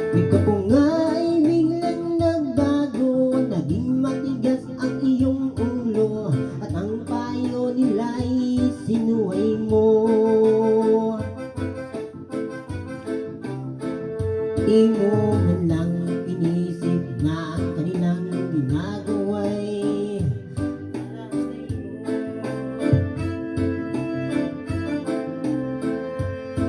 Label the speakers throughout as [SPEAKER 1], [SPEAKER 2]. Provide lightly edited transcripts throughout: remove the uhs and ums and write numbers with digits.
[SPEAKER 1] Ikaw po nga ay biglang nagbago, naging matigas ang iyong ulo, at ang payo nila'y sinuway mo. Di mo man lang inisip na ang kanilang ginagawa'y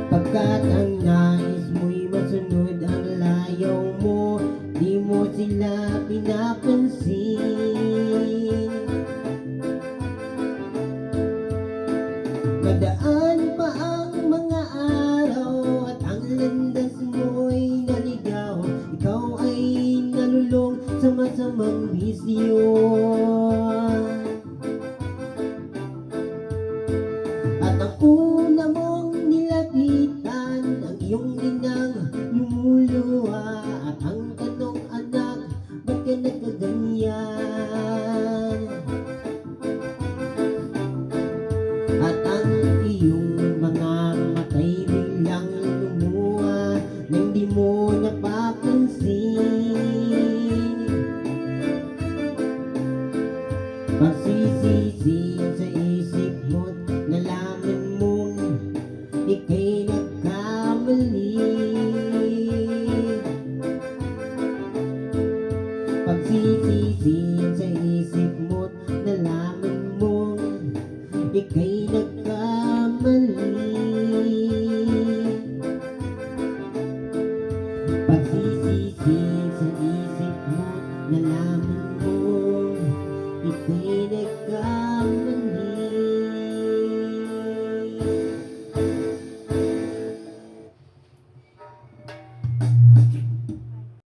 [SPEAKER 1] pagkat ang nais mo'y masunod ang layaw mo, di mo sila pinapansin. Nadaan pa ang mga araw at ang landas mo'y naligaw, ikaw ay nalulong sa masamang bisyo.